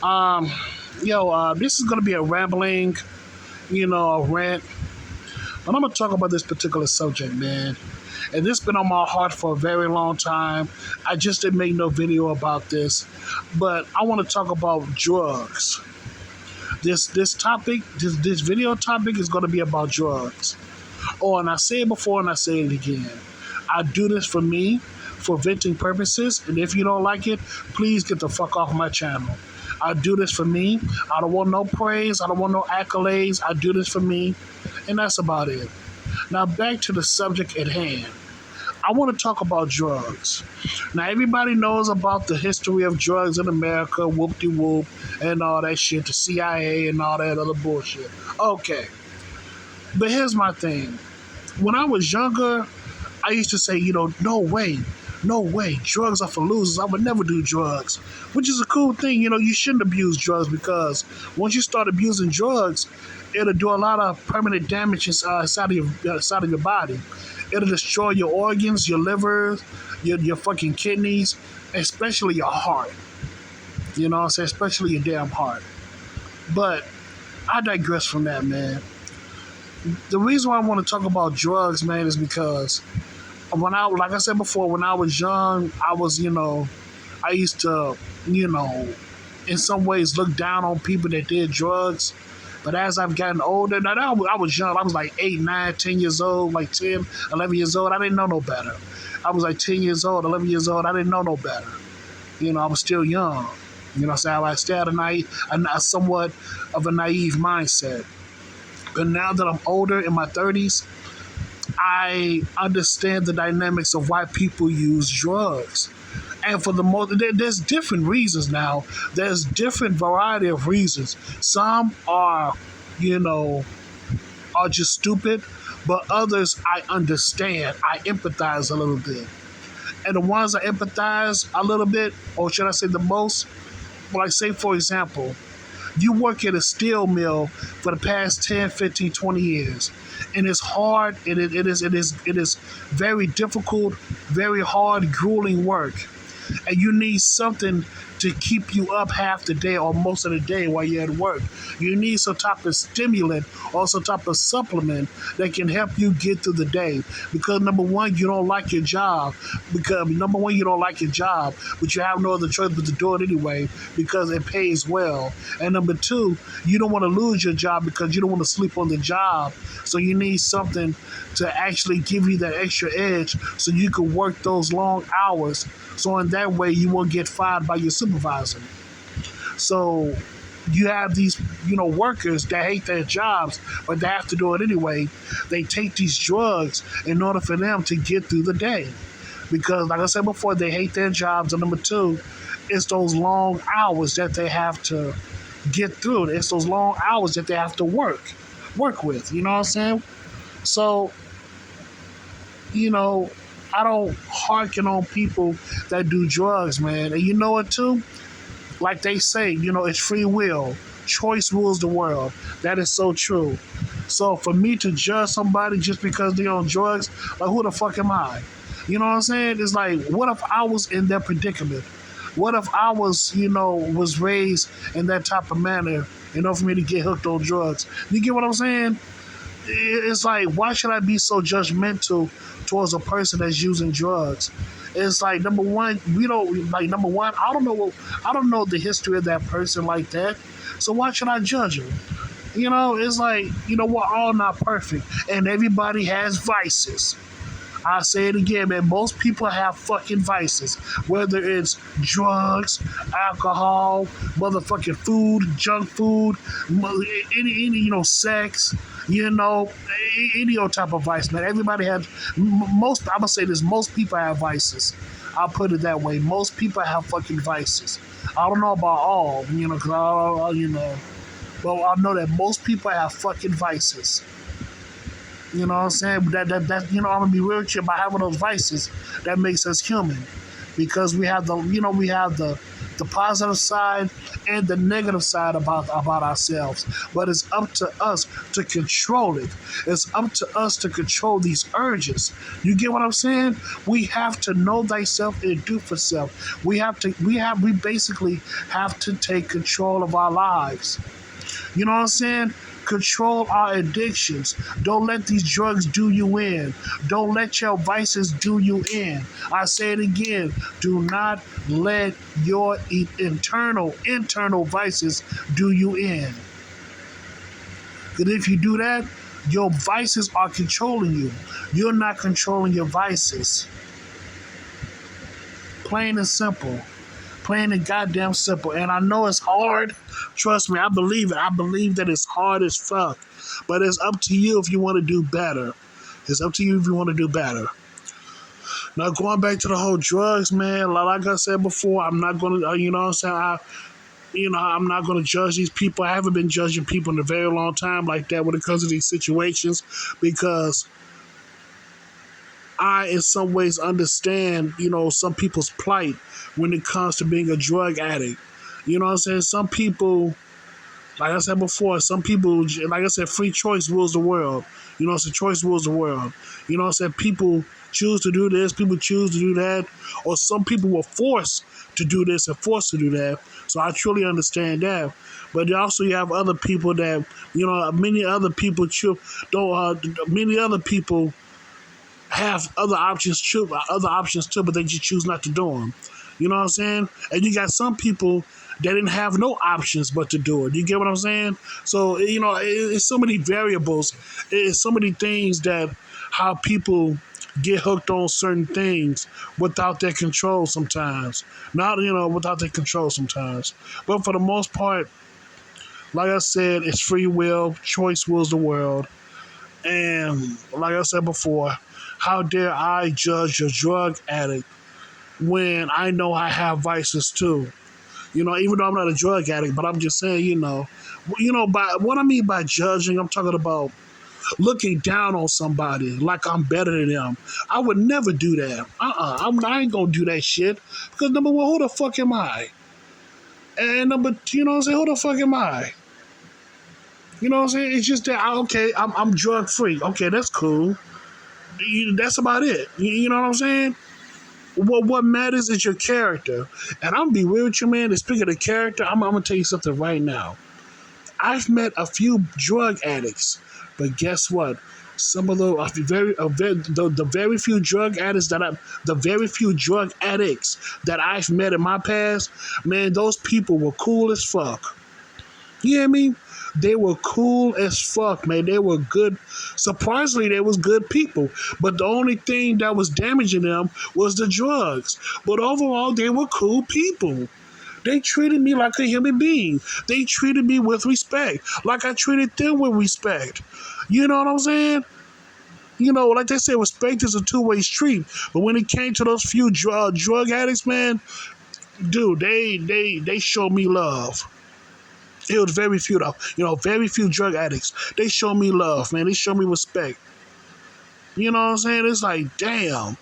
Um, this is gonna be a rambling, a rant, but I'm gonna talk about this particular subject, man. And this has been on my heart for a very long time. I just didn't make no video about this, but I want to talk about drugs. This video topic is gonna be about drugs. Oh, and I say it before and I say it again. I do this for me, for venting purposes, and if you don't like it, please get the fuck off my channel. I do this for me. I don't want no praise. I don't want no accolades. I do this for me, and that's about it. Now back to the subject at hand. I want to talk about drugs. Now everybody knows about the history of drugs in America, whoop-de-whoop, and all that shit, the CIA and all that other bullshit. Okay, but here's my thing. When I was younger, I used to say, no way, drugs are for losers. I would never do drugs, which is a cool thing. You shouldn't abuse drugs because once you start abusing drugs, it'll do a lot of permanent damage inside of your body. It'll destroy your organs, your liver, your fucking kidneys, especially your heart. You know what I'm saying? Especially your damn heart. But I digress from that, man. The reason why I want to talk about drugs, man, is because like I said before, when I was young, I used to, in some ways look down on people that did drugs. But as I've gotten older, now I was young. I was like 8, 9, 10 years old, like 10, 11 years old. I didn't know no better. I was like 10 years old, 11 years old. I didn't know no better. I was still young. So I still had a somewhat of a naive mindset. But now that I'm older, in my 30s, I understand the dynamics of why people use drugs. And for the most, there's different reasons now. There's different variety of reasons. Some are, are just stupid, but others I understand. I empathize a little bit. And the ones I empathize a little bit, or should I say the most, like say for example, you work at a steel mill for the past 10, 15, 20 years. And it's hard, it is very difficult, very hard, grueling work. And you need something to keep you up half the day or most of the day while you're at work. You need some type of stimulant or some type of supplement that can help you get through the day. Because number one, you don't like your job. But you have no other choice but to do it anyway because it pays well. And number two, you don't want to lose your job because you don't want to sleep on the job. So you need something to actually give you that extra edge so you can work those long hours. So in that way, you won't get fired by your supervisor. So you have these, workers that hate their jobs, but they have to do it anyway. They take these drugs in order for them to get through the day. Because, like I said before, they hate their jobs. And number two, it's those long hours that they have to get through. It's those long hours that they have to work with. You know what I'm saying? So, I don't hearken on people that do drugs, man. And you know what, too? Like they say, it's free will. Choice rules the world. That is so true. So for me to judge somebody just because they're on drugs, like who the fuck am I? You know what I'm saying? It's like, what if I was in their predicament? What if I was, was raised in that type of manner in order for me to get hooked on drugs? You get what I'm saying? It's like, why should I be so judgmental towards a person that's using drugs? It's like, number one, I don't know the history of that person like that. So why should I judge him? It's like, we're all not perfect, and everybody has vices. I say it again, man. Most people have fucking vices, whether it's drugs, alcohol, motherfucking food, junk food, any sex, any old type of vice, man. Everybody has most. I'm gonna say this: most people have vices. I'll put it that way. Most people have fucking vices. I don't know about all, because but I know that most people have fucking vices. You know what I'm saying? But that I'm gonna be real with you. By having those vices, that makes us human, because we have the the positive side and the negative side about ourselves. But it's up to us to control it. It's up to us to control these urges. You get what I'm saying? We have to know thyself and do for self. We basically have to take control of our lives. You know what I'm saying? Control our addictions. Don't let these drugs do you in. Don't let your vices do you in. I say it again. Do not let your internal vices do you in. Because if you do that, your vices are controlling you. You're not controlling your vices. Plain and simple. Plain and goddamn simple. And I know it's hard. Trust me, I believe it. I believe that it's hard as fuck. But it's up to you if you want to do better. It's up to you if you want to do better. Now, going back to the whole drugs, man, like I said before, I'm not going to, you know what I'm saying? I'm not going to judge these people. I haven't been judging people in a very long time like that when it comes to these situations because I, in some ways, understand, some people's plight when it comes to being a drug addict. You know what I'm saying? Some people, like I said before, some people, like I said, free choice rules the world. You know, so choice rules the world. You know what I'm saying? People choose to do this, people choose to do that, or some people were forced to do this and forced to do that. So I truly understand that. But also you have other people that, many other people many other people have other options too, but they just choose not to do them. You know what I'm saying? And you got some people that didn't have no options but to do it. You get what I'm saying? So, it's so many variables. It's so many things that how people get hooked on certain things without their control sometimes. Not, without their control sometimes. But for the most part, like I said, it's free will. Choice rules the world. And like I said before, how dare I judge a drug addict when I know I have vices too? Even though I'm not a drug addict, but I'm just saying, by what I mean by judging, I'm talking about looking down on somebody like I'm better than them. I would never do that. I ain't gonna do that shit because number one, who the fuck am I? And number, what I'm saying, who the fuck am I? You know what I'm saying? It's just that I'm drug free. Okay, that's cool. That's about it. You know what I'm saying? What matters is your character. And I'm gonna be real with you, man. And speaking of character, I'm gonna tell you something right now. I've met a few drug addicts, but guess what? Some of the very few drug addicts that I've met in my past, man, those people were cool as fuck. You hear me? They were cool as fuck, man. They were good. Surprisingly, they was good people. But the only thing that was damaging them was the drugs. But overall, they were cool people. They treated me like a human being. They treated me with respect, like I treated them with respect. You know what I'm saying? Like they say, respect is a two-way street. But when it came to those few drug addicts, man, dude, they showed me love. It was very few though. Very few drug addicts. They show me love, man. They show me respect. You know what I'm saying? It's like, damn.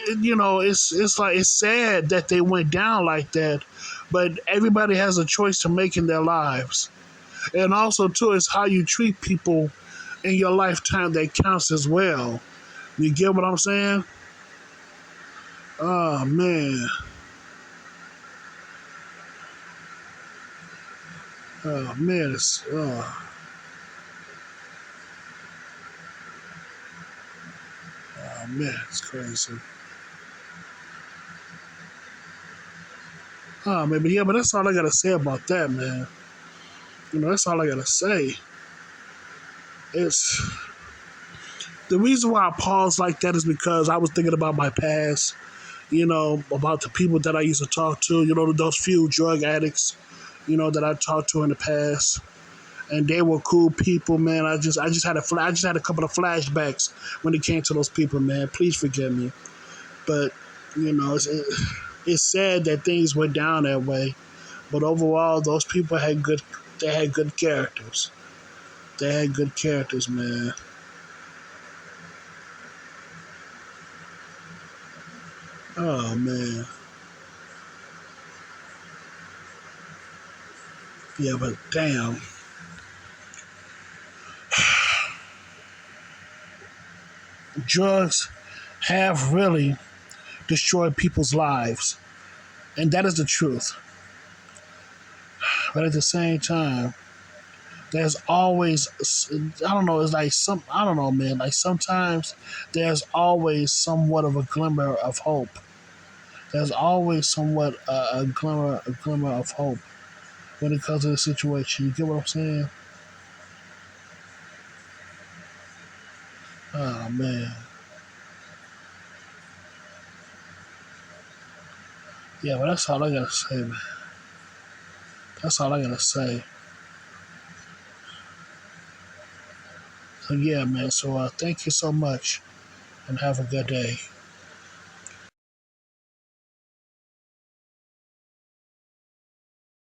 It's like it's sad that they went down like that, but everybody has a choice to make in their lives, and also too, it's how you treat people in your lifetime that counts as well. You get what I'm saying? Oh man. Oh man. Oh man, it's crazy. Oh man, but yeah, but that's all I gotta say about that, man. That's all I gotta say. It's the reason why I paused like that is because I was thinking about my past, about the people that I used to talk to, those few drug addicts, that I talked to in the past. And they were cool people, man. I just had a couple of flashbacks when it came to those people, man. Please forgive me. But, it's sad that things went down that way. But overall, those people they had good characters. They had good characters, man. Oh man. Yeah, but damn. Drugs have really destroyed people's lives. And that is the truth. But at the same time, there's always, I don't know, it's like I don't know, man. Like sometimes there's always somewhat of a glimmer of hope. There's always somewhat a glimmer of hope when it comes to the situation. You get what I'm saying? Oh, man. Yeah, but that's all I gotta say, man. That's all I gotta say. So, yeah, man. So, thank you so much and have a good day.